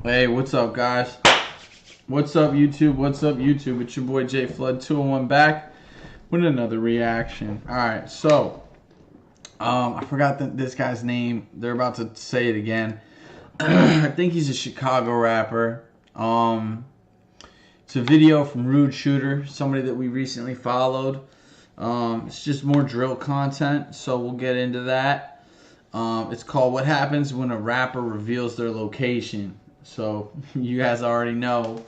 Hey, what's up, guys? What's up, YouTube? What's up, YouTube? It's your boy J Flood 201 back with another reaction. All right, so I forgot this guy's name. They're about to say it again. I think he's a Chicago rapper. It's a video from Rude Shooter, somebody that we recently followed. It's just more drill content, so we'll get into that. It's called "What Happens When a Rapper Reveals Their Location." So you guys already know.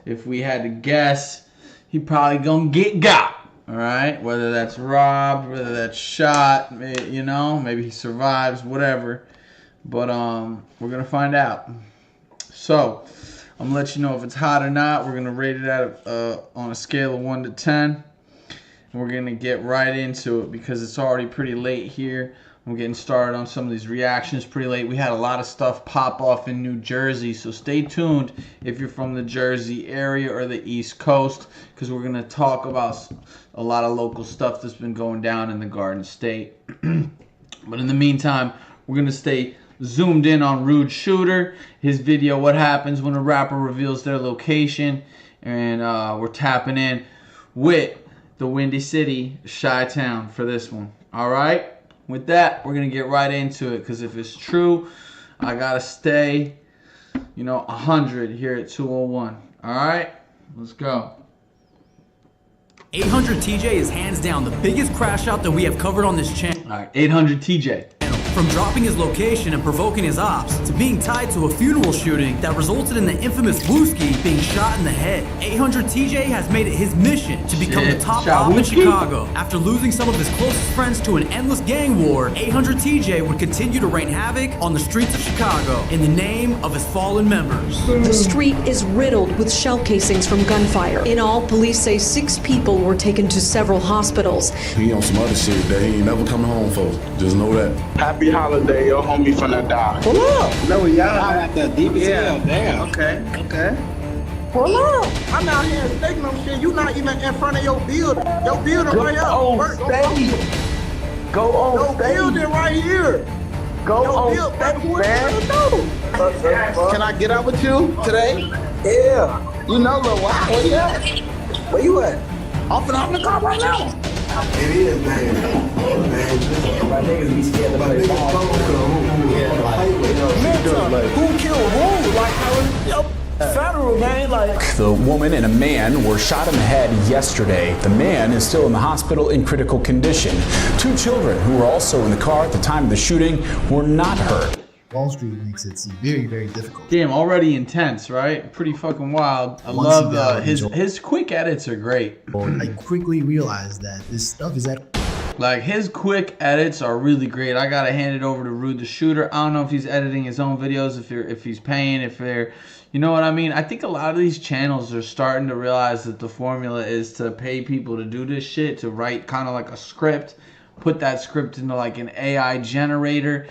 If we had to guess, he probably gonna get got. All right, whether that's robbed, whether that's shot, you know, maybe he survives, whatever. But we're gonna find out. So I'm gonna let you know if it's hot or not. We're gonna rate it out on a scale of 1 to 10. And we're gonna get right into it because it's already pretty late here. I'm getting started on some of these reactions pretty late. We had a lot of stuff pop off in New Jersey, so stay tuned if you're from the Jersey area or the East Coast, because we're going to talk about a lot of local stuff that's been going down in the Garden State. But in the meantime, we're going to stay zoomed in on Rude Shooter, his video, What Happens When a Rapper Reveals Their Location, and we're tapping in with the Windy City, Chi-Town for this one. All right? With that, we're going to get right into it, because if it's true, I got to stay, 100 here at 201. All right? Let's go. 800 TJ is hands down the biggest crash out that we have covered on this channel. All right, 800 TJ. From dropping his location and provoking his ops, to being tied to a funeral shooting that resulted in the infamous Wooski being shot in the head, 800 TJ has made it his mission to become the top op in Chicago. After losing some of his closest friends to an endless gang war, 800 TJ would continue to rain havoc on the streets of Chicago in the name of his fallen members. The street is riddled with shell casings from gunfire. In all, police say 6 people were taken to several hospitals. He on some other shit that he ain't never coming home for. Just know that. Happy holiday, your homie finna die. Pull up. No, y'all at the deep as hell. Damn. Okay. Pull up. I'm out here taking them shit. You not even in front of your building. Your building right here. Go on Your building right here. Go on stage, man. Can I get out with you today? Yeah. You know, Lil Wild. Where you at? Where you at? I'm in the car right now. It is, man. My niggas be scared to play ball. Who killed who? Like, how federal, man, like... The woman and a man were shot in the head yesterday. The man is still in the hospital in critical condition. 2 children who were also in the car at the time of the shooting were not hurt. Wall Street makes it very, very difficult. Damn, already intense, right? Pretty fucking wild. I love his quick edits are great. I quickly realized that this stuff is like, his quick edits are really great. I gotta hand it over to Rude the Shooter. I don't know if he's editing his own videos, if he's paying, if they're, you know what I mean? I think a lot of these channels are starting to realize that the formula is to pay people to do this shit, to write kind of like a script, put that script into like an AI generator,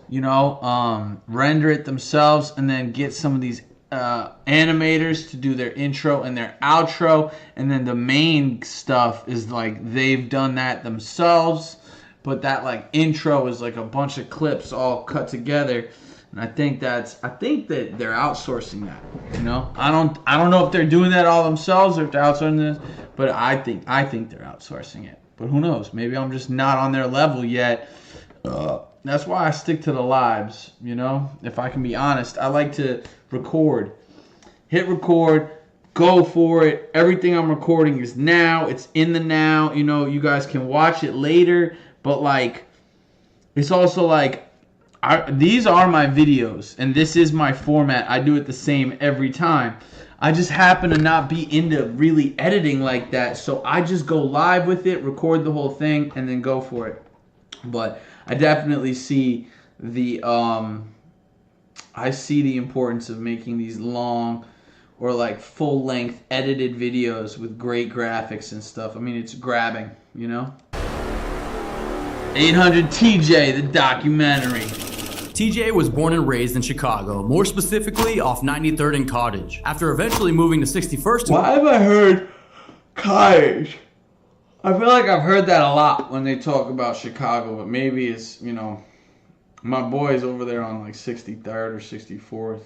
render it themselves, and then get some of these animators to do their intro and their outro, and then the main stuff is like they've done that themselves, but that like intro is like a bunch of clips all cut together. And I think that they're outsourcing that. I don't know if they're doing that all themselves or if they're outsourcing this, but I think they're outsourcing it. But who knows? Maybe I'm just not on their level yet. That's why I stick to the lives, if I can be honest. I like to record. Hit record, go for it. Everything I'm recording is now. It's in the now. You guys can watch it later, but like, it's also like, these are my videos, and this is my format. I do it the same every time. I just happen to not be into really editing like that, so I just go live with it, record the whole thing, and then go for it. But I definitely see the importance of making these long or like full-length edited videos with great graphics and stuff. I mean, it's grabbing, 800 TJ, the documentary. TJ was born and raised in Chicago, more specifically off 93rd and Cottage. After eventually moving to 61st... Why have I heard Cottage? I feel like I've heard that a lot when they talk about Chicago, but maybe it's, my boy's over there on like 63rd or 64th.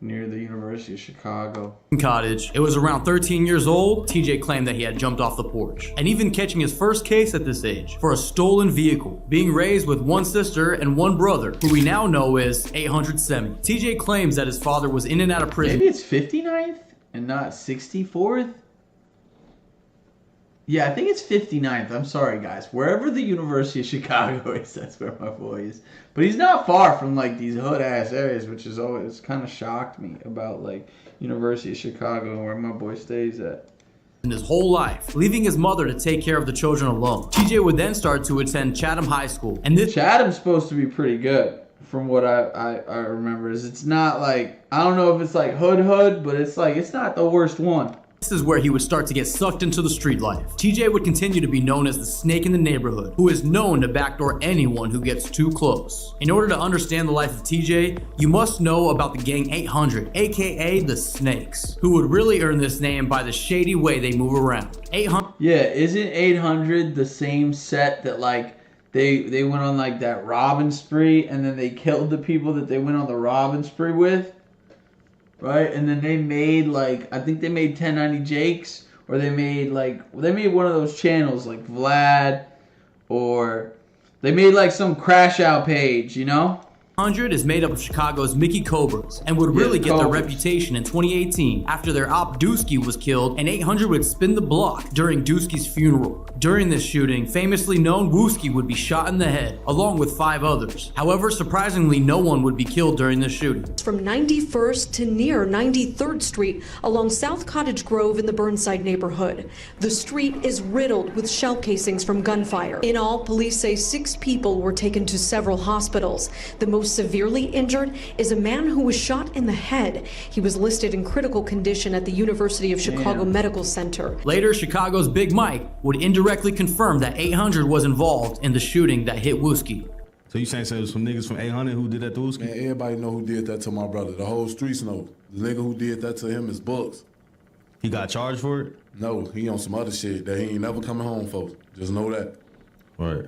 near the University of Chicago. Cottage. It was around 13 years old. TJ claimed that he had jumped off the porch, and even catching his first case at this age for a stolen vehicle, being raised with one sister and one brother, who we now know is 800 Semi. TJ claims that his father was in and out of prison. Maybe it's 59th and not 64th? Yeah, I think it's 59th. I'm sorry, guys. Wherever the University of Chicago is, that's where my boy is. But he's not far from, like, these hood-ass areas, which is always kind of shocked me about, like, University of Chicago and where my boy stays at. In his whole life, leaving his mother to take care of the children alone. TJ would then start to attend Chatham High School. And this Chatham's supposed to be pretty good, from what I remember. It's not, like, I don't know if it's, like, hood, but it's, like, it's not the worst one. This is where he would start to get sucked into the street life. TJ would continue to be known as the snake in the neighborhood, who is known to backdoor anyone who gets too close. In order to understand the life of TJ, you must know about the gang 800, aka the Snakes, who would really earn this name by the shady way they move around. 800. Yeah, isn't 800 the same set that, like, they went on, like, that robbing spree, and then they killed the people that they went on the robbing spree with? Right? And then they made, like, I think they made 1090 Jakes, or they made one of those channels, like Vlad, or they made, like, some crash out page, you know? 800 is made up of Chicago's Mickey Cobras and would really get their reputation in 2018 after their op Dusky was killed, and 800 would spin the block during Dusky's funeral. During this shooting, famously known Wooski would be shot in the head, along with 5 others. However, surprisingly, no one would be killed during this shooting. From 91st to near 93rd Street along South Cottage Grove in the Burnside neighborhood. The street is riddled with shell casings from gunfire. In all, police say 6 people were taken to several hospitals. The most severely injured is a man who was shot in the head. He was listed in critical condition at the University of Chicago Medical Center. Later, Chicago's Big Mike would indirectly confirm that 800 was involved in the shooting that hit Wooski. So you saying it was some niggas from 800 who did that to Wooski? Man, everybody know who did that to my brother. The whole streets know. The nigga who did that to him is Bucks. He got charged for it? No, he on some other shit that he ain't never coming home for. Just know that. Right.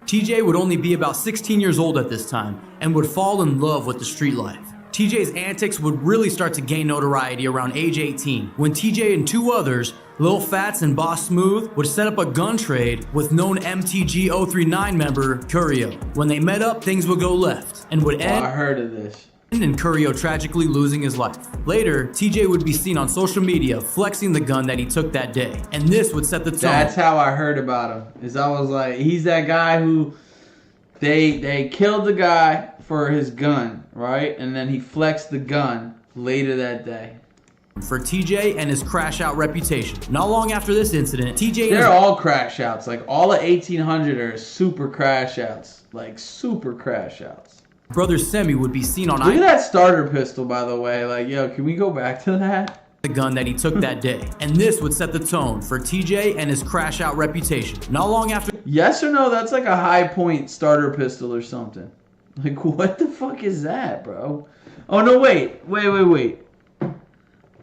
TJ would only be about 16 years old at this time and would fall in love with the street life. TJ's antics would really start to gain notoriety around age 18 when TJ and 2 others, Lil Fats and Boss Smooth, would set up a gun trade with known MTG 039 member Curio. When they met up, things would go left and would end. I heard of this. And Curio tragically losing his life. Later, TJ would be seen on social media flexing the gun that he took that day, and this would set the tone. That's how I heard about him. Is I was like, he's that guy who they killed the guy for his gun, right? And then he flexed the gun later that day. For TJ and his crash out reputation. Not long after this incident, TJ They're all crash outs. Like, all of 1800 are super crash outs. Like, super crash outs. Brother Semi would be seen on Look at that starter pistol, by the way. Like, yo, can we go back to that? The gun that he took that day. And this would set the tone for TJ and his crash out reputation. Not long after. Yes or no? That's like a high point starter pistol or something. Like, what the fuck is that, bro? Oh, no, wait.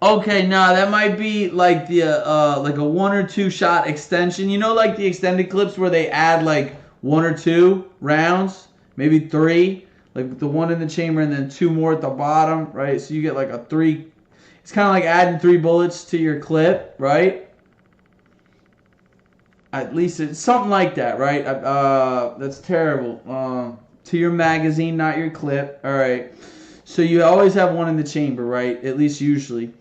Okay, nah, that might be like the like a 1 or 2 shot extension. You know, like the extended clips where they add like 1 or 2 rounds, maybe 3, like the 1 in the chamber and then 2 more at the bottom, right? So you get like a 3. It's kind of like adding 3 bullets to your clip, right? At least it's something like that, right? That's terrible. To your magazine, not your clip. All right. So you always have 1 in the chamber, right? At least usually.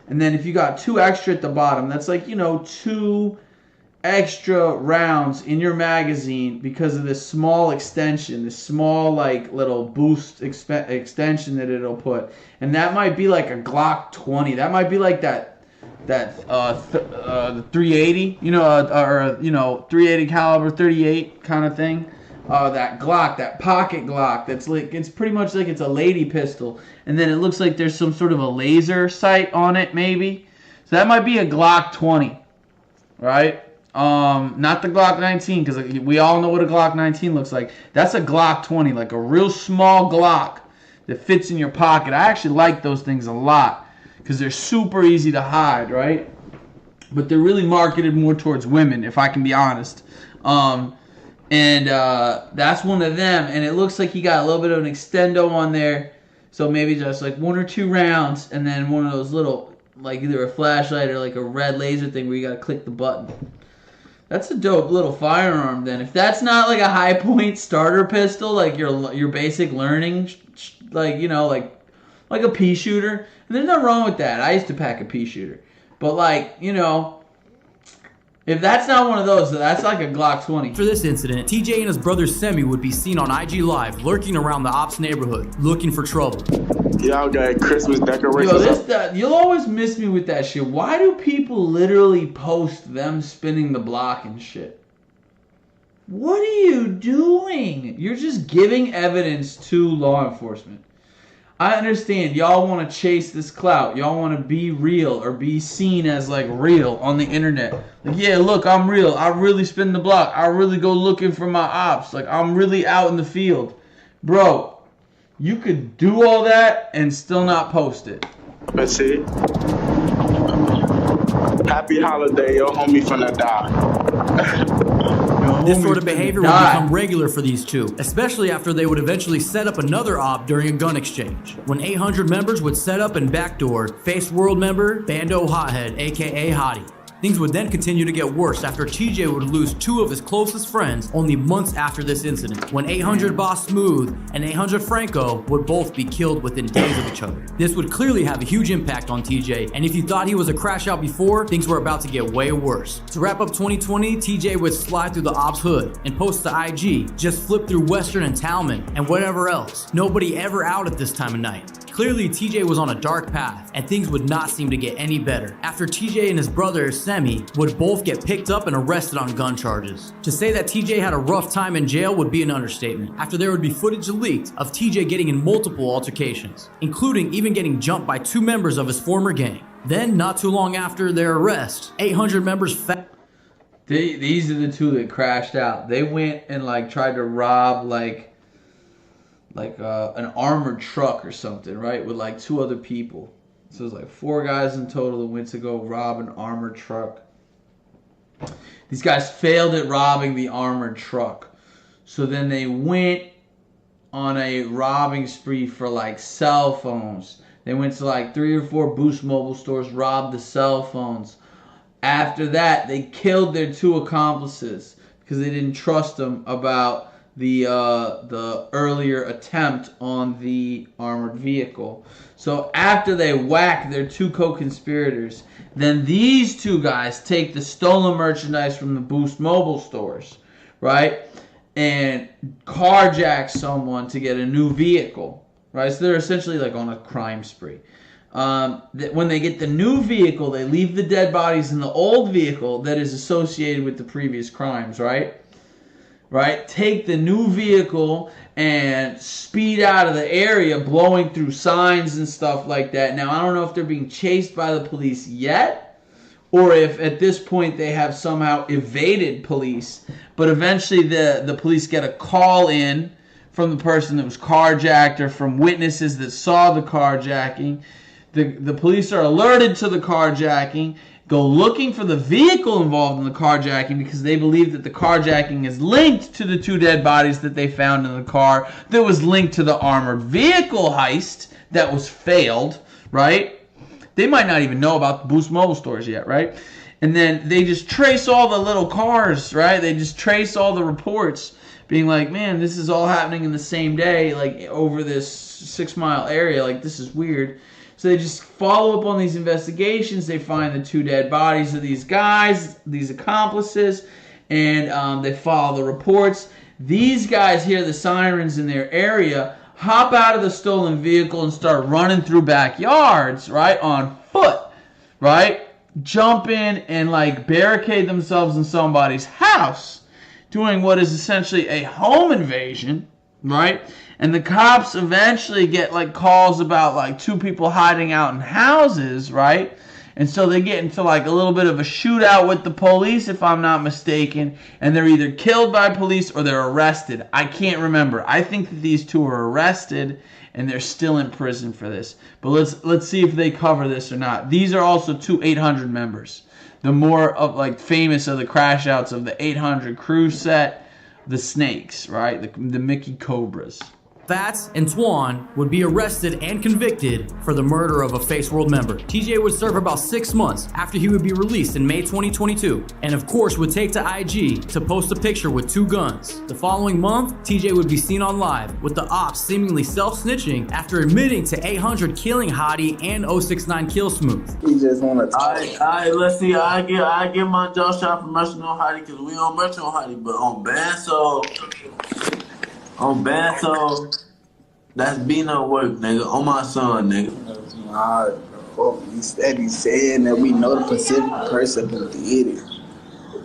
And then if you got 2 extra at the bottom, that's like, 2 extra rounds in your magazine because of this small extension, this small like little boost extension that it'll put. And that might be like a Glock 20. That might be like the 380, or 380 caliber 38 kind of thing. That Glock, that pocket Glock, that's like, it's pretty much like it's a lady pistol, and then it looks like there's some sort of a laser sight on it, maybe. So that might be a Glock 20, right? Not the Glock 19, because we all know what a Glock 19 looks like. That's a Glock 20, like a real small Glock that fits in your pocket. I actually like those things a lot because they're super easy to hide, right? But they're really marketed more towards women, if I can be honest. And that's one of them, and it looks like he got a little bit of an extendo on there. So maybe just like 1 or 2 rounds, and then one of those little, like either a flashlight or like a red laser thing where you gotta click the button. That's a dope little firearm then. If that's not like a high point starter pistol, like your basic learning, like, you know, like a pea shooter, and there's nothing wrong with that. I used to pack a pea shooter. But like, you know, if that's not one of those, that's like a Glock 20. After this incident, TJ and his brother Semi would be seen on IG Live lurking around the ops neighborhood, looking for trouble. Y'all got Christmas decorations. You'll always miss me with that shit. Why do people literally post them spinning the block and shit? What are you doing? You're just giving evidence to law enforcement. I understand y'all want to chase this clout. Y'all want to be real or be seen as like real on the internet. Like, yeah, look, I'm real. I really spin the block. I really go looking for my ops. Like, I'm really out in the field. Bro, you could do all that and still not post it. Let's see. Happy holiday, your homie finna die. This sort of behavior would become regular for these two, especially after they would eventually set up another op during a gun exchange. When 800 members would set up and backdoor Face World member Bando Hothead, aka Hottie. Things would then continue to get worse after TJ would lose 2 of his closest friends only months after this incident, when 800 Boss Smooth and 800 Franco would both be killed within days of each other. This would clearly have a huge impact on TJ, and if you thought he was a crash out before, things were about to get way worse. To wrap up 2020, TJ would slide through the ops hood and post to IG, just flip through Western and Talman and whatever else. Nobody ever out at this time of night. Clearly, TJ was on a dark path, and things would not seem to get any better, after TJ and his brother, Semi, would both get picked up and arrested on gun charges. To say that TJ had a rough time in jail would be an understatement, after there would be footage leaked of TJ getting in multiple altercations, including even getting jumped by 2 members of his former gang. Then, not too long after their arrest, 800 members These are the 2 that crashed out. They went and like tried to rob an armored truck or something, right? With like 2 other people. So it was like 4 guys in total that went to go rob an armored truck. These guys failed at robbing the armored truck. So then they went on a robbing spree for like cell phones. They went to like 3 or 4 Boost Mobile stores, robbed the cell phones. After that, they killed their 2 accomplices because they didn't trust them about the earlier attempt on the armored vehicle. So after they whack their 2 co-conspirators, then these 2 guys take the stolen merchandise from the Boost Mobile stores, right, and carjack someone to get a new vehicle, right? So they're essentially like on a crime spree. When they get the new vehicle, they leave the dead bodies in the old vehicle that is associated with the previous crimes, right? Take the new vehicle and speed out of the area, blowing through signs and stuff like that. Now, I don't know if they're being chased by the police yet, or if at this point they have somehow evaded police. But eventually the police get a call in from the person that was carjacked or from witnesses that saw the carjacking. The police are alerted to the carjacking, go looking for the vehicle involved in the carjacking because they believe that the carjacking is linked to the 2 dead bodies that they found in the car that was linked to the armored vehicle heist that was failed, right? They might not even know about the Boost Mobile stores yet, right? And then they just trace all the little cars, right? They just trace all the reports being like, man, this is all happening in the same day, like over this 6-mile area. Like, this is weird. So they just follow up on these investigations. They find the 2 dead bodies of these guys, these accomplices, and they follow the reports. These guys hear the sirens in their area, hop out of the stolen vehicle and start running through backyards, right, on foot, right? Jump in and like barricade themselves in somebody's house, doing what is essentially a home invasion, right? And the cops eventually get like calls about like 2 people hiding out in houses, right? And so they get into like a little bit of a shootout with the police, if I'm not mistaken. And they're either killed by police or they're arrested. I can't remember. I think that these 2 are arrested and they're still in prison for this. But let's see if they cover this or not. These are also 2 800 members. The more of like famous of the crash outs of the 800 crew set, the Snakes, right? The Mickey Cobras. Fats and Twan would be arrested and convicted for the murder of a Face World member. TJ would serve about 6 months after he would be released in May 2022, and of course would take to IG to post a picture with 2 guns. The following month, TJ would be seen on live with the ops seemingly self-snitching after admitting to 800 killing Hottie and 069 Kill Smooth. He just wanna Alright, let's see. I get my jaw shot for merchant on Hottie because we on merchant on Hottie, but on Banso, that's Bino work, nigga. On my son, nigga. Alright, we steady saying that we know the specific person who did it.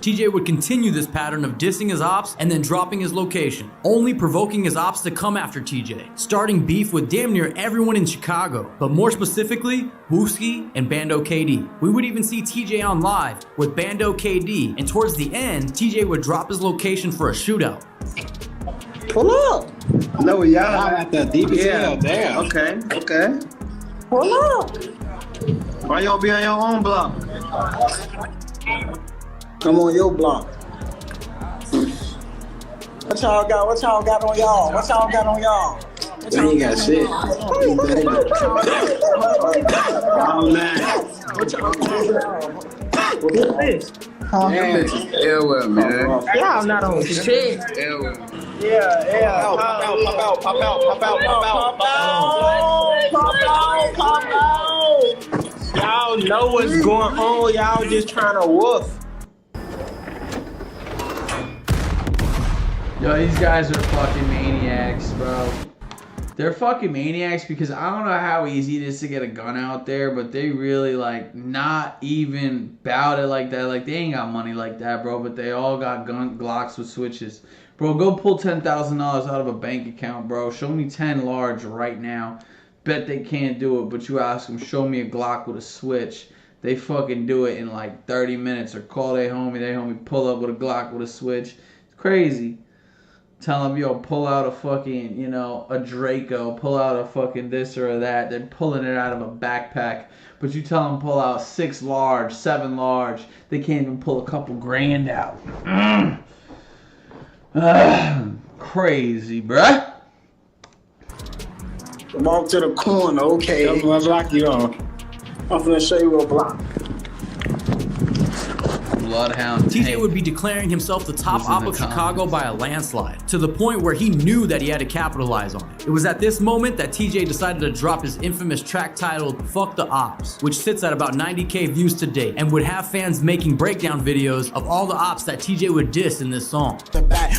TJ would continue this pattern of dissing his ops and then dropping his location, only provoking his ops to come after TJ, starting beef with damn near everyone in Chicago, but more specifically, Wooski and Bando KD. We would even see TJ on live with Bando KD, and towards the end, TJ would drop his location for a shootout. Pull up. No, y'all at the deep as hell. Damn. Okay. Pull up. Why y'all be on your own block? Come on your block. What y'all got on y'all? They ain't got shit. Oh, man. What's this? Elwell, man. Y'all not on shit. Elwell. Yeah. Pop out. Y'all know what's going on. Y'all just trying to woof. Yo, these guys are fucking maniacs, bro. They're fucking maniacs because I don't know how easy it is to get a gun out there, but they really, like, not even bout it like that. Like, they ain't got money like that, bro, but they all got Glocks with switches. Bro, go pull $10,000 out of a bank account, bro. Show me 10 large right now. Bet they can't do it, but you ask them, show me a Glock with a switch. They fucking do it in, like, 30 minutes. Or call their homie pull up with a Glock with a switch. It's crazy. Tell them, yo, pull out a fucking, you know, a Draco, pull out a fucking this or that. They're pulling it out of a backpack. But you tell them pull out 6 large, 7 large. They can't even pull a couple grand out. Crazy, bruh. Walk to the corner, okay. That's what block you on. I'm finna show you what block. Bloodhound TJ would be declaring himself the top op of Chicago by a landslide, to the point where he knew that he had to capitalize on it. It was at this moment that TJ decided to drop his infamous track titled Fuck the Ops, which sits at about 90K views to date, and would have fans making breakdown videos of all the ops that TJ would diss in this song.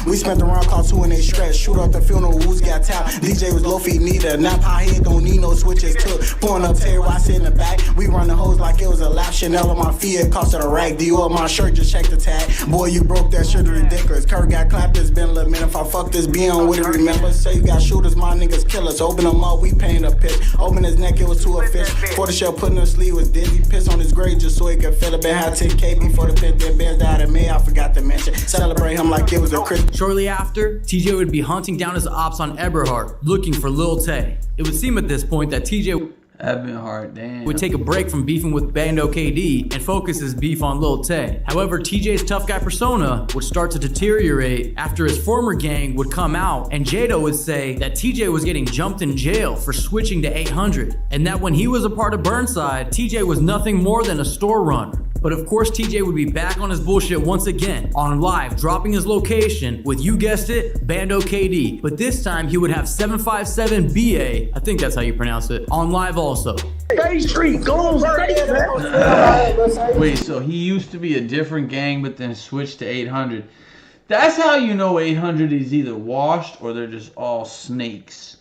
We spent the round call 2 in a stretch, shoot up the funeral, who's got tapped. DJ was low feet, neither. Nap high head, don't need no switches. Took pulling up Terry, I sit in the back. We run the hose like it was a lap. Chanel on my feet, it costed a rag. Dior on my shirt, just check the tag. Boy, you broke that shit ridiculous. Kurt got clapped, it's been a little minute. If I fuck this, be on with it, remember? Say you got shooters, my niggas killers. Open them up, we paint a pit. Open his neck, it was to a fish. For the shell, putting her sleeve was dizzy. Piss on his grave just so he could feel it. Been had 10K before the pit, then bears died of me. I forgot to mention. Celebrate him like it was a Christmas. Shortly after, TJ would be hunting down his ops on Eberhard, looking for Lil Tay. It would seem at this point that TJ would take a break from beefing with Bando KD and focus his beef on Lil Tay. However, TJ's tough guy persona would start to deteriorate after his former gang would come out, and Jado would say that TJ was getting jumped in jail for switching to 800, and that when he was a part of Burnside, TJ was nothing more than a store runner. But of course, TJ would be back on his bullshit once again, on live, dropping his location with, you guessed it, Bando KD. But this time, he would have 757BA, I think that's how you pronounce it, on live also. Bay Street, go on, Wait, so he used to be a different gang, but then switched to 800. That's how you know 800 is either washed or they're just all snakes.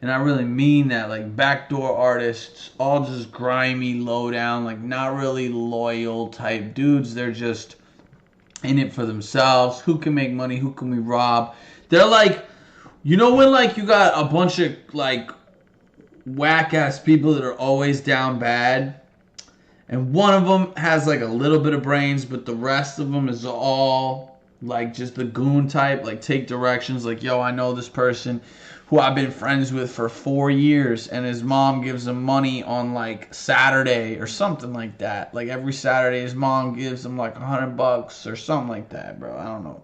And I really mean that, like backdoor artists, all just grimy, low down, like not really loyal type dudes. They're just in it for themselves. Who can make money? Who can we rob? They're like, you know when like you got a bunch of like whack ass people that are always down bad, and one of them has like a little bit of brains, but the rest of them is all like just the goon type, like take directions, like, yo, I know this person who I've been friends with for 4 years, and his mom gives him money on like Saturday or something like that. Like every Saturday his mom gives him like $100 or something like that, bro. I don't know.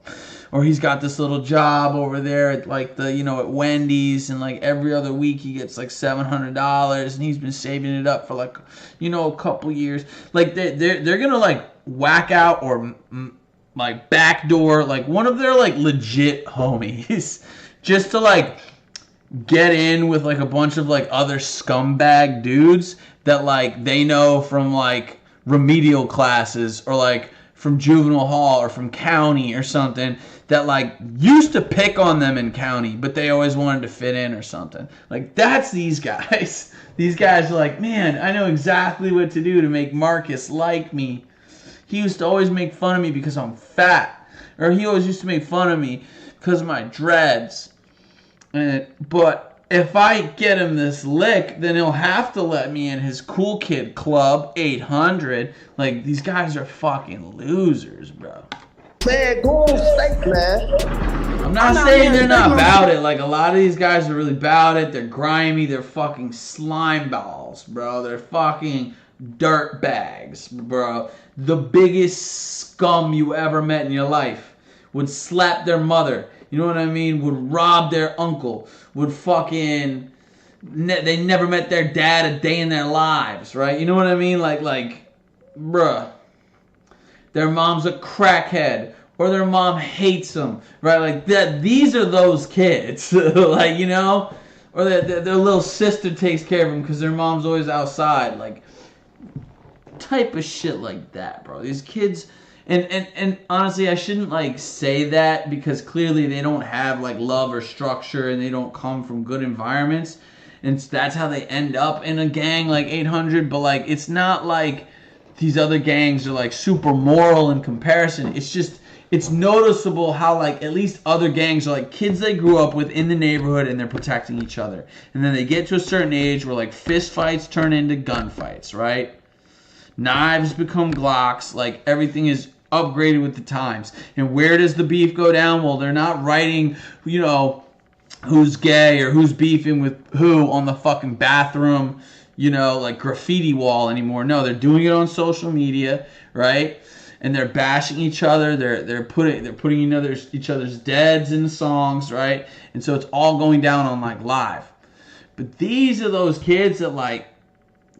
Or he's got this little job over there at like the, you know, at Wendy's, and like every other week he gets like $700, and he's been saving it up for like, you know, a couple years. Like they're gonna like whack out or like backdoor like one of their like legit homies just to like get in with like a bunch of like other scumbag dudes that like they know from like remedial classes or like from juvenile hall or from county or something, that like used to pick on them in county, but they always wanted to fit in or something. Like that's these guys. These guys are like, man, I know exactly what to do to make Marcus like me. He used to always make fun of me because I'm fat, or he always used to make fun of me because of my dreads. But if I get him this lick, then he'll have to let me in his cool kid club, 800. Like, these guys are fucking losers, bro. Man, go on state, man. I'm not saying they're not about it. Like, a lot of these guys are really about it. They're grimy. They're fucking slime balls, bro. They're fucking dirt bags, bro. The biggest scum you ever met in your life would slap their mother. You know what I mean? Would rob their uncle. Would fucking... They never met their dad a day in their lives, right? You know what I mean? Like, bruh. Their mom's a crackhead. Or their mom hates them, right? Like, that. These are those kids. Like, you know? Or their little sister takes care of them because their mom's always outside. Like, type of shit like that, bro. These kids... And honestly, I shouldn't like say that because clearly they don't have like love or structure, and they don't come from good environments, and that's how they end up in a gang like 800. But like, it's not like these other gangs are like super moral in comparison. It's just, it's noticeable how like at least other gangs are like kids they grew up with in the neighborhood, and they're protecting each other, and then they get to a certain age where like fist fights turn into gunfights, right? Knives become Glocks. Like, everything is upgraded with the times. And where does the beef go down? Well, they're not writing, you know, who's gay or who's beefing with who on the fucking bathroom, you know, like graffiti wall anymore. No, they're doing it on social media, right? And they're bashing each other. They're putting each other's deads in the songs, right? And so it's all going down on like live. But these are those kids that like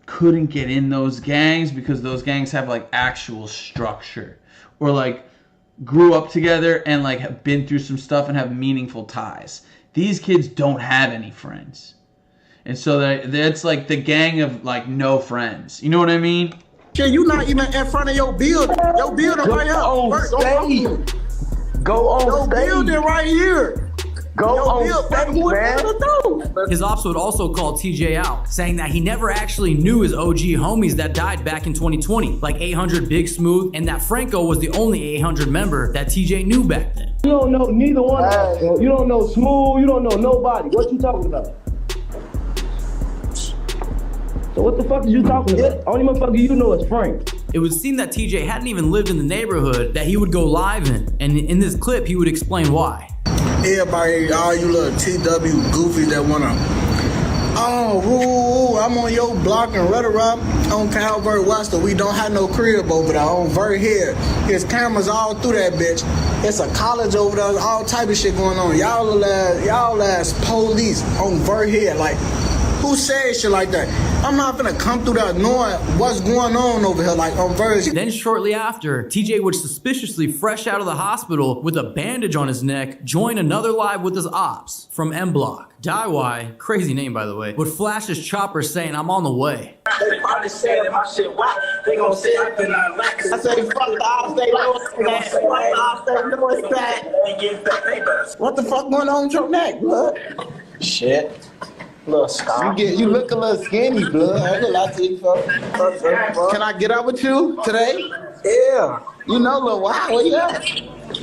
couldn't get in those gangs because those gangs have like actual structure, or like grew up together and like have been through some stuff and have meaningful ties. These kids don't have any friends, and so that's like the gang of like no friends. You know what I mean? Yeah, you not even in front of your building. Your building right here. Go on stage. Your building right here. Go on stage, man. His ops would also call TJ out, saying that he never actually knew his OG homies that died back in 2020, like 800 Big Smooth, and that Franco was the only 800 member that TJ knew back then. You don't know neither one. You don't know Smooth. You don't know nobody. What you talking about? So what the fuck is you talking about? Only motherfucker you know is Frank. It would seem that TJ hadn't even lived in the neighborhood that he would go live in, and in this clip he would explain why. Everybody, all you little TW goofies that wanna, I'm on your block in Red Rock on Calvert West, we don't have no crib over there on Vert Hill. There's cameras all through that bitch. It's a college over there, all type of shit going on. Y'all ass police on Vert Hill. Like, who says shit like that? I'm not gonna come through that knowing what's going on over here, like on Virgin. Then shortly after, TJ would suspiciously fresh out of the hospital with a bandage on his neck, join another live with his ops from M Block. DIY, crazy name by the way, would flash his chopper saying, "I'm on the way." They probably saying my shit whack. They gon' say I've been on lax. I say fuck the ops, they know it's bad. Fuck the ops, they know it's bad. What the fuck going on with your neck, blood? Shit. Little scar. You look a little skinny, blood. I ain't gonna lie to you, folks. Can I get up with you today? Yeah. You know, Lil Wild, where you at?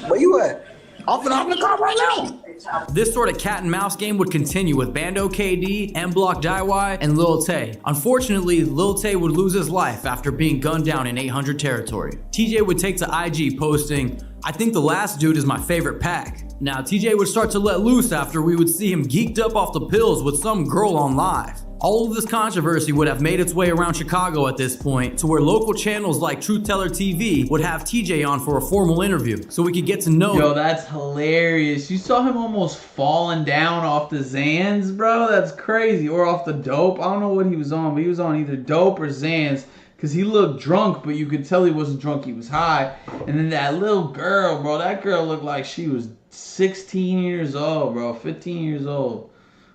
Where you at? Off in the car right now. This sort of cat and mouse game would continue with Bando KD, M Block DIY, and Lil Tay. Unfortunately, Lil Tay would lose his life after being gunned down in 800 territory. TJ would take to IG posting, I think the last dude is my favorite pack. Now, TJ would start to let loose after we would see him geeked up off the pills with some girl on live. All of this controversy would have made its way around Chicago at this point, to where local channels like Truth Teller TV would have TJ on for a formal interview, so we could get to know him. Yo, that's hilarious. You saw him almost falling down off the Xans, bro? That's crazy. Or off the dope. I don't know what he was on, but he was on either dope or Xans, because he looked drunk, but you could tell he wasn't drunk. He was high. And then that little girl, bro, that girl looked like she was 16 years old, bro, 15 years old.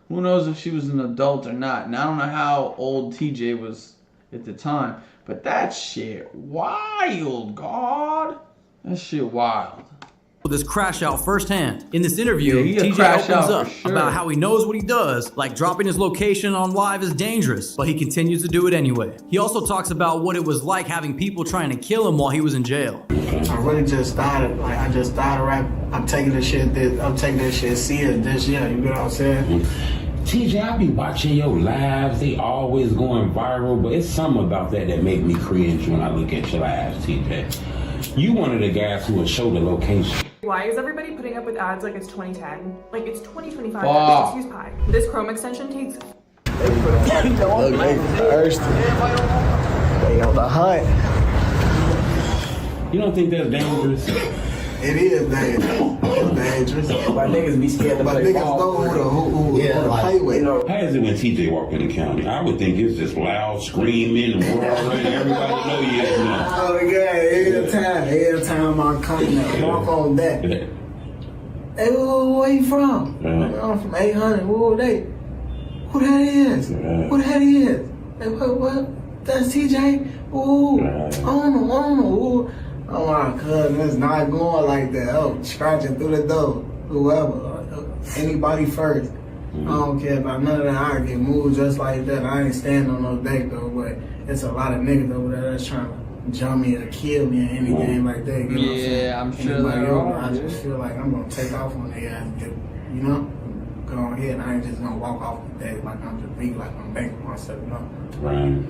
Who knows if she was an adult or not? And I don't know how old TJ was at the time. But that shit wild, God. That shit wild. This crash out firsthand. In this interview, Yeah, TJ opens up sure. about how he knows what he does, like dropping his location on live is dangerous, but he continues to do it anyway. He also talks about what it was like having people trying to kill him while he was in jail. I really just started, I just started rap. I'm taking this shit serious this year, you know what I'm saying? TJ, I be watching your lives. They always going viral, but it's something about that make me cringe when I look at your lives, TJ. You one of the guys who will show the location. Why is everybody putting up with ads like it's 2010? Like it's 2025, Wow. just use Pi. This Chrome extension takes... Look, they thirsty. They on the hunt. You don't think that's dangerous? It is dangerous. It's dangerous. My niggas be scared to play ball. But niggas know who to play with. How is it when TJ walk in the county? I would think it's just loud screaming and roaring. Everybody know you is now. Oh, yeah, every time I come there, walk on that. Hey, where you from? I'm from 800. Who they? Who that is? Who that is? Hey, what? That's TJ? Ooh, I don't know. Oh my cousin, it's not going like that. Oh, scratching through the door. Whoever. Anybody first. I don't care about none of that. I get moved just like that. I ain't standing on no deck though, but it's a lot of niggas over there that's trying to jump me or kill me in any game like that. You know what I'm saying? I'm sure they are. I just feel like I'm gonna take off on their ass. You know? Go ahead. I ain't just gonna walk off the deck like I'm just big, like I'm banking myself. You know? Right.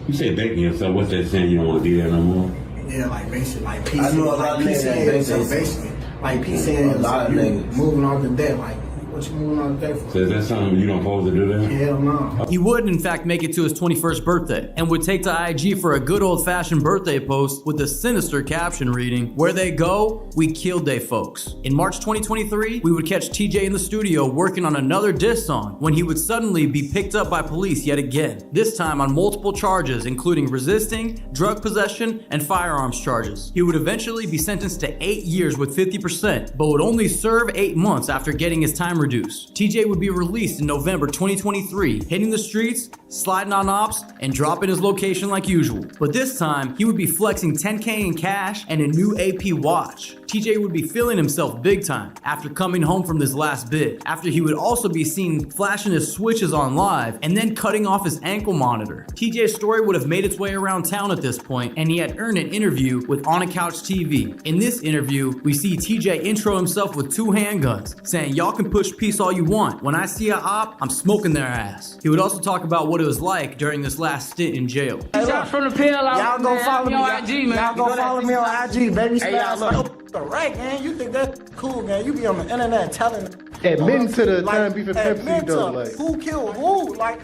You said banking yourself. What's that saying? You don't want to be there no more? Yeah, like basically, like PC. I know a lot of niggas so basically, like PC. A lot of niggas moving off the deck. Like, what you moving off the deck for? So is that something you don't supposed to do then? Hell no. He would, in fact, make it to his 21st birthday and would take to IG for a good old-fashioned birthday post with a sinister caption reading, "Where they go, we killed they folks." In March 2023, we would catch TJ in the studio working on another diss song when he would suddenly be picked up by police yet again, this time on multiple charges, including resisting, drug possession, and firearms charges. He would eventually be sentenced to 8 years with 50%, but would only serve 8 months after getting his time reduced. TJ would be released in November 2023, hitting the streets, sliding on ops, and dropping his location like usual. But this time, he would be flexing 10K in cash and a new AP watch. TJ would be feeling himself big time after coming home from this last bid, after he would also be seen flashing his switches on live and then cutting off his ankle monitor. TJ's story would have made its way around town at this point, and he had earned an interview with On a Couch TV. In this interview, we see TJ intro himself with 2 handguns, saying, "Y'all can push peace all you want. When I see a op, I'm smoking their ass." He would also talk about what it was like during this last stint in jail. Hey, look, from the pill out, Y'all go follow me on IG, man. Y'all go follow me on IG, baby. Hey, y'all look. Right, man. You think that's cool, man? You be on the internet telling admitting to the time beef and Pepsi though, like who killed who? Like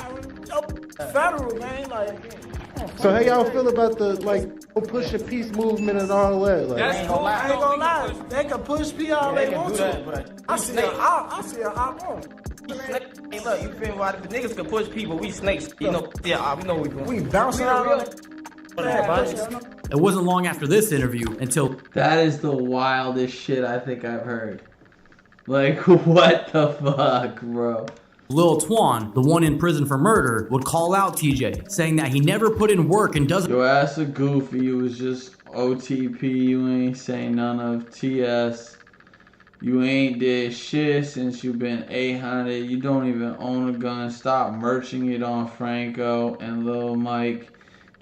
federal, man. Like. So how y'all feel about the push the peace movement and all that? Like, I ain't gonna lie. They can push P all they want to. I see a op on. Hey, look, you feel why the niggas can push people? We snakes, you know. Yeah, we know we bouncing out. It wasn't long after this interview until... That is the wildest shit I think I've heard. Like, what the fuck, bro? Lil Twan, the one in prison for murder, would call out TJ, saying that he never put in work and doesn't... Your ass a goofy, you was just OTP, you ain't saying none of TS. You ain't did shit since you been 800. You don't even own a gun. Stop merching it on Franco and Lil Mike.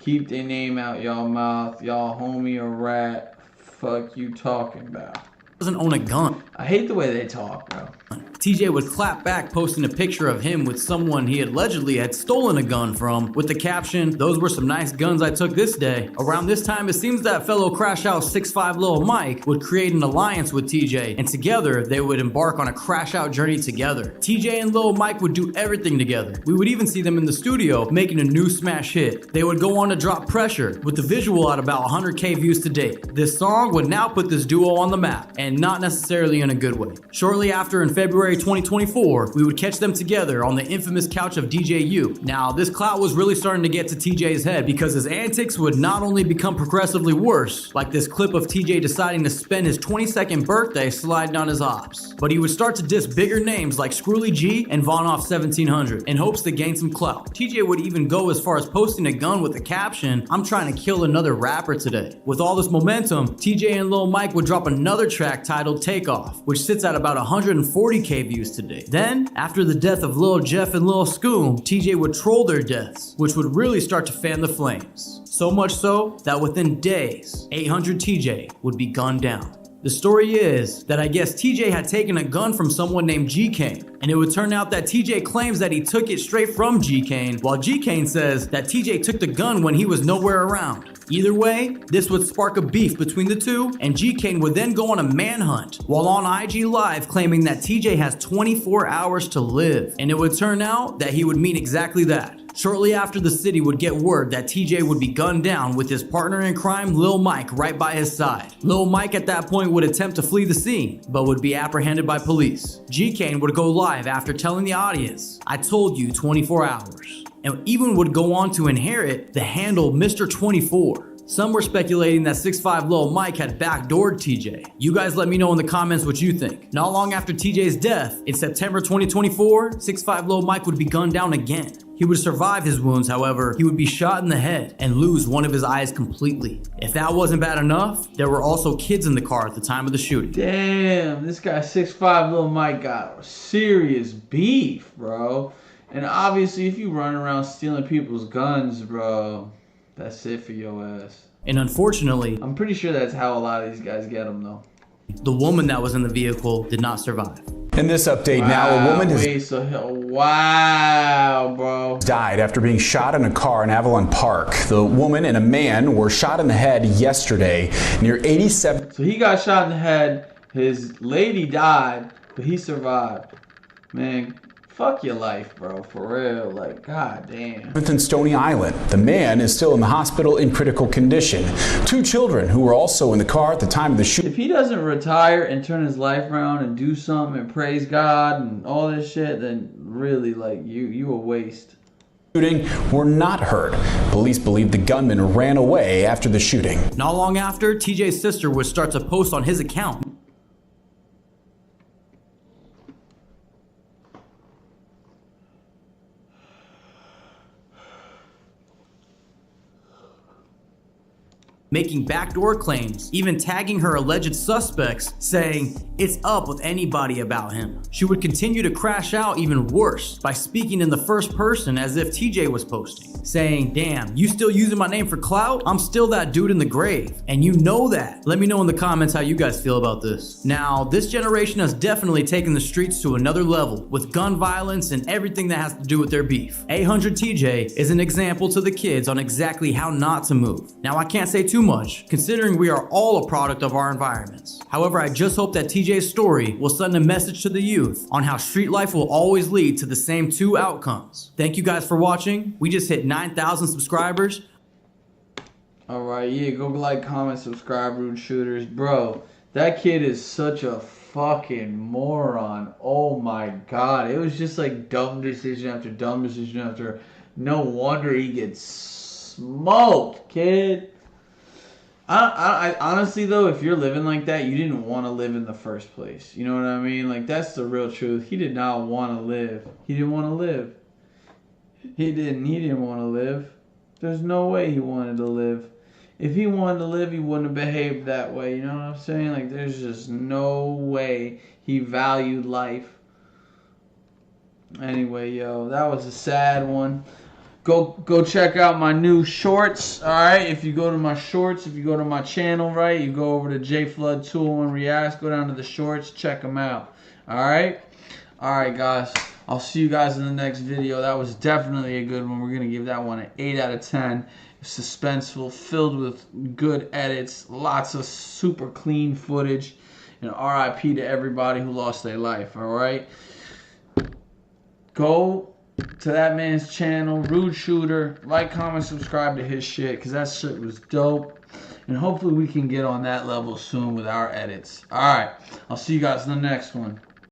Keep their name out y'all mouth. Y'all homie a rat. Fuck you talking about. Doesn't own a gun. I hate the way they talk, bro. TJ would clap back, posting a picture of him with someone he allegedly had stolen a gun from, with the caption, "Those were some nice guns I took this day." Around this time, it seems that fellow Crash Out 6'5" Lil Mike would create an alliance with TJ, and together they would embark on a crash out journey together. TJ and Lil Mike would do everything together. We would even see them in the studio making a new smash hit. They would go on to drop Pressure, with the visual at about 100K views to date. This song would now put this duo on the map, and not necessarily in a good way. Shortly after, in February 2024, we would catch them together on the infamous couch of DJU. Now, this clout was really starting to get to TJ's head because his antics would not only become progressively worse, like this clip of TJ deciding to spend his 22nd birthday sliding on his ops, but he would start to diss bigger names like Scrooly G and Vonoff 1700 in hopes to gain some clout. TJ would even go as far as posting a gun with the caption, "I'm trying to kill another rapper today." With all this momentum, TJ and Lil Mike would drop another track titled Takeoff, which sits at about 140K views today. Then, after the death of Lil Jeff and Lil Scoom, TJ would troll their deaths, which would really start to fan the flames. So much so that within days, 800 TJ would be gunned down. The story is that I guess TJ had taken a gun from someone named G-Kane, and it would turn out that TJ claims that he took it straight from G-Kane, while G-Kane says that TJ took the gun when he was nowhere around. Either way, this would spark a beef between the two, and G-Kane would then go on a manhunt while on IG Live claiming that TJ has 24 hours to live, and it would turn out that he would mean exactly that. Shortly after, the city would get word that TJ would be gunned down with his partner in crime, Lil Mike, right by his side. Lil Mike at that point would attempt to flee the scene, but would be apprehended by police. G-Kane would go live after telling the audience, "I told you 24 hours. And even would go on to inherit the handle Mr. 24. Some were speculating that 6'5" Lil Mike had backdoored TJ. You guys let me know in the comments what you think. Not long after TJ's death, in September 2024, 6'5" Lil Mike would be gunned down again. He would survive his wounds, however, he would be shot in the head and lose one of his eyes completely. If that wasn't bad enough, there were also kids in the car at the time of the shooting. Damn, this guy 6'5" Lil Mike got serious beef, bro. And obviously, if you run around stealing people's guns, bro, that's it for your ass. And unfortunately, I'm pretty sure that's how a lot of these guys get them, though. The woman that was in the vehicle did not survive. In this update now, a woman has wow, bro. died after being shot in a car in Avalon Park. The woman and a man were shot in the head yesterday near 87. So he got shot in the head. His lady died, but he survived. Man, fuck your life, bro. For real. Like, goddamn. In Stony Island. The man is still in the hospital in critical condition. Two children who were also in the car at the time of the shooting. If he doesn't retire and turn his life around and do something and praise God and all this shit, then really, like, you a waste. Were not hurt. Police believe the gunman ran away after the shooting. Not long after, TJ's sister would start to post on his account. Making backdoor claims, even tagging her alleged suspects, saying, "It's up with anybody about him." She would continue to crash out even worse by speaking in the first person as if TJ was posting, saying, "Damn, you still using my name for clout? I'm still that dude in the grave, and you know that." Let me know in the comments how you guys feel about this. Now, this generation has definitely taken the streets to another level with gun violence and everything that has to do with their beef. 800 TJ is an example to the kids on exactly how not to move. Now, I can't say too much, considering we are all a product of our environments. However, I just hope that TJ's story will send a message to the youth on how street life will always lead to the same two outcomes. Thank you guys for watching. We just hit 9,000 subscribers. Alright, yeah, go like, comment, subscribe, Rude Shooters. Bro, that kid is such a fucking moron. Oh my god. It was just like dumb decision after dumb decision after. No wonder he gets smoked, kid. I honestly though, if you're living like that, you didn't want to live in the first place. You know what I mean? Like, that's the real truth. He did not want to live. He didn't want to live. He didn't want to live. There's no way he wanted to live. If he wanted to live, he wouldn't have behaved that way. You know what I'm saying? Like, there's just no way he valued life. Anyway, yo, that was a sad one. Go check out my new shorts. All right, if you go to my shorts, if you go to my channel, right, you go over to JFlood201 Reacts, go down to the shorts, check them out. All right, guys. I'll see you guys in the next video. That was definitely a good one. We're gonna give that one an 8 out of 10. Suspenseful, filled with good edits, lots of super clean footage, and RIP to everybody who lost their life. All right, go to that man's channel, Rude Shooter. Like, comment, subscribe to his shit, because that shit was dope. And hopefully we can get on that level soon with our edits. Alright, I'll see you guys in the next one.